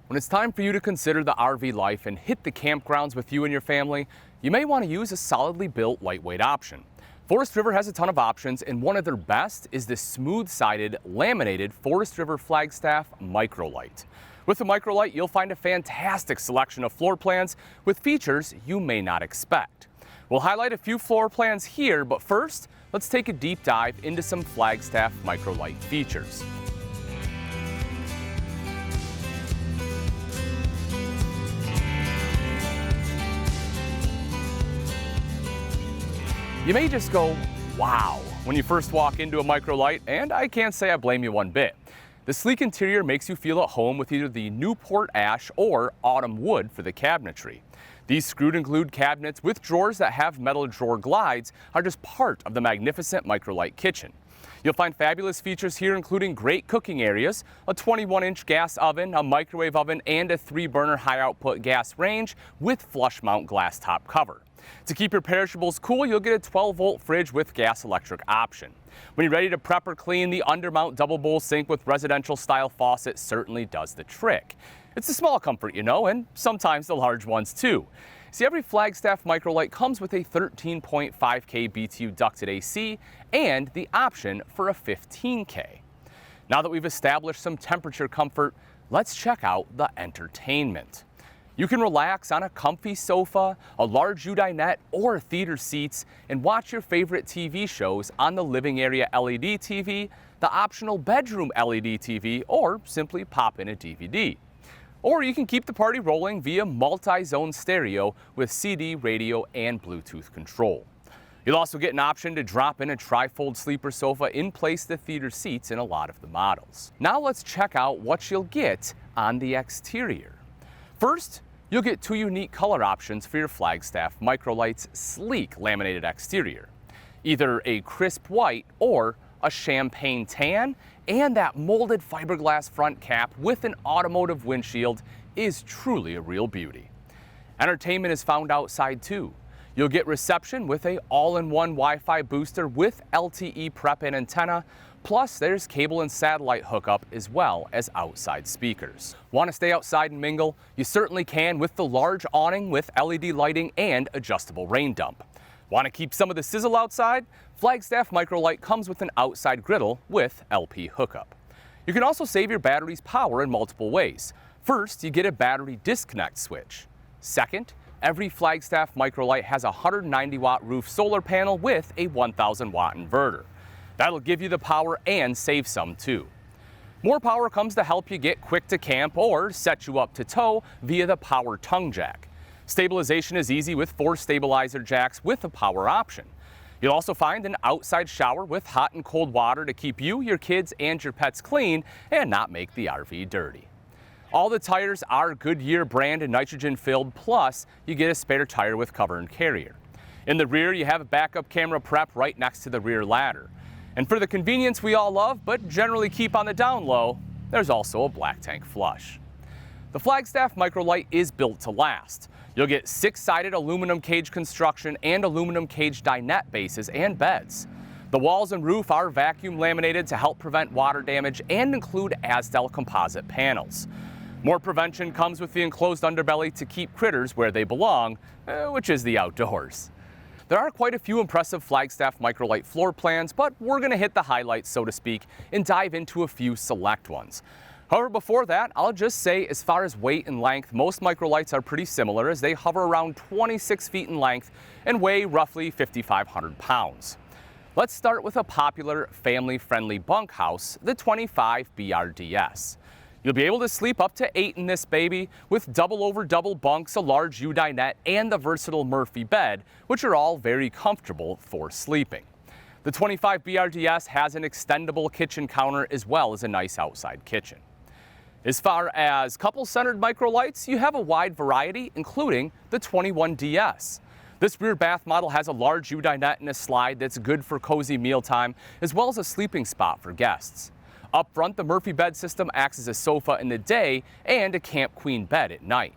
When it's time for you to consider the RV life and hit the campgrounds with you and your family, you may want to use a solidly built, lightweight option. Forest River has a ton of options, and one of their best is this smooth-sided, laminated Forest River Flagstaff Micro Lite. With the Micro Lite, you'll find a fantastic selection of floor plans with features you may not expect. We'll highlight a few floor plans here, but first, let's take a deep dive into some Flagstaff Micro Lite features. You may just go, wow, when you first walk into a Micro Lite, and I can't say I blame you one bit. The sleek interior makes you feel at home with either the Newport ash or autumn wood for the cabinetry. These screwed and glued cabinets with drawers that have metal drawer glides are just part of the magnificent Micro Lite kitchen. You'll find fabulous features here, including great cooking areas, a 21-inch gas oven, a microwave oven, and a 3-burner high-output gas range with flush mount glass top cover. To keep your perishables cool, you'll get a 12-volt fridge with gas-electric option. When you're ready to prep or clean, the undermount double bowl sink with residential-style faucet certainly does the trick. It's the small comfort, you know, and sometimes the large ones too. See, every Flagstaff Micro Lite comes with a 13.5K BTU ducted AC and the option for a 15K. Now that we've established some temperature comfort, let's check out the entertainment. You can relax on a comfy sofa, a large dinette, or theater seats and watch your favorite TV shows on the living area LED TV, the optional bedroom LED TV, or simply pop in a DVD. Or you can keep the party rolling via multi-zone stereo with CD, radio, and Bluetooth control. You'll also get an option to drop in a tri-fold sleeper sofa in place the theater seats in a lot of the models. Now let's check out what you'll get on the exterior. First, you'll get two unique color options for your Flagstaff Micro Lite's sleek laminated exterior. Either a crisp white or a champagne tan, and that molded fiberglass front cap with an automotive windshield is truly a real beauty. Entertainment is found outside too. You'll get reception with a all-in-one Wi-Fi booster with LTE prep and antenna, plus there's cable and satellite hookup as well as outside speakers. Want to stay outside and mingle? You certainly can with the large awning with LED lighting and adjustable rain dump. Want to keep some of the sizzle outside? Flagstaff Micro Lite comes with an outside griddle with LP hookup. You can also save your battery's power in multiple ways. First, you get a battery disconnect switch. Second, every Flagstaff Micro Lite has a 190-watt roof solar panel with a 1,000-watt inverter. That'll give you the power and save some too. More power comes to help you get quick to camp or set you up to tow via the power tongue jack. Stabilization is easy with 4 stabilizer jacks with a power option. You'll also find an outside shower with hot and cold water to keep you, your kids, and your pets clean and not make the RV dirty. All the tires are Goodyear brand and nitrogen filled, plus you get a spare tire with cover and carrier. In the rear, you have a backup camera prep right next to the rear ladder. And for the convenience we all love, but generally keep on the down low, there's also a black tank flush. The Flagstaff Micro Lite is built to last. You'll get 6-sided aluminum cage construction and aluminum cage dinette bases and beds. The walls and roof are vacuum laminated to help prevent water damage and include Asdel composite panels. More prevention comes with the enclosed underbelly to keep critters where they belong, which is the outdoors. There are quite a few impressive Flagstaff Micro Lite floor plans, but we're going to hit the highlights, so to speak, and dive into a few select ones. However, before that, I'll just say as far as weight and length, most Micro Lites are pretty similar as they hover around 26 feet in length and weigh roughly 5,500 pounds. Let's start with a popular family-friendly bunkhouse, the 25 BRDS. You'll be able to sleep up to 8 in this baby with double-over-double bunks, a large dinette, and the versatile Murphy bed, which are all very comfortable for sleeping. The 25 BRDS has an extendable kitchen counter as well as a nice outside kitchen. As far as couple-centered Micro Lites, you have a wide variety, including the 21DS. This rear bath model has a large dinette and a slide that's good for cozy mealtime, as well as a sleeping spot for guests. Up front, the Murphy bed system acts as a sofa in the day and a camp queen bed at night.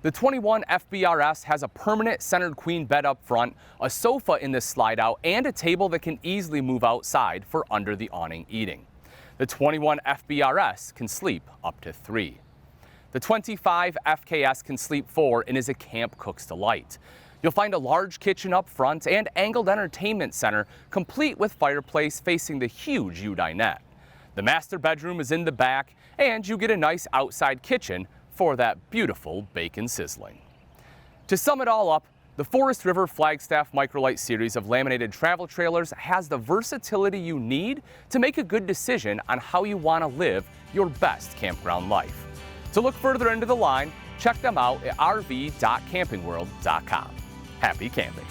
The 21 FBRS has a permanent centered queen bed up front, a sofa in this slide out, and a table that can easily move outside for under the awning eating. The 21 FBRS can sleep up to 3. The 25 FKS can sleep 4 and is a camp cook's delight. You'll find a large kitchen up front and angled entertainment center, complete with fireplace facing the huge U-dinette. The master bedroom is in the back, and you get a nice outside kitchen for that beautiful bacon sizzling. To sum it all up, the Forest River Flagstaff Microlite series of laminated travel trailers has the versatility you need to make a good decision on how you want to live your best campground life. To look further into the line, check them out at rv.campingworld.com. Happy camping!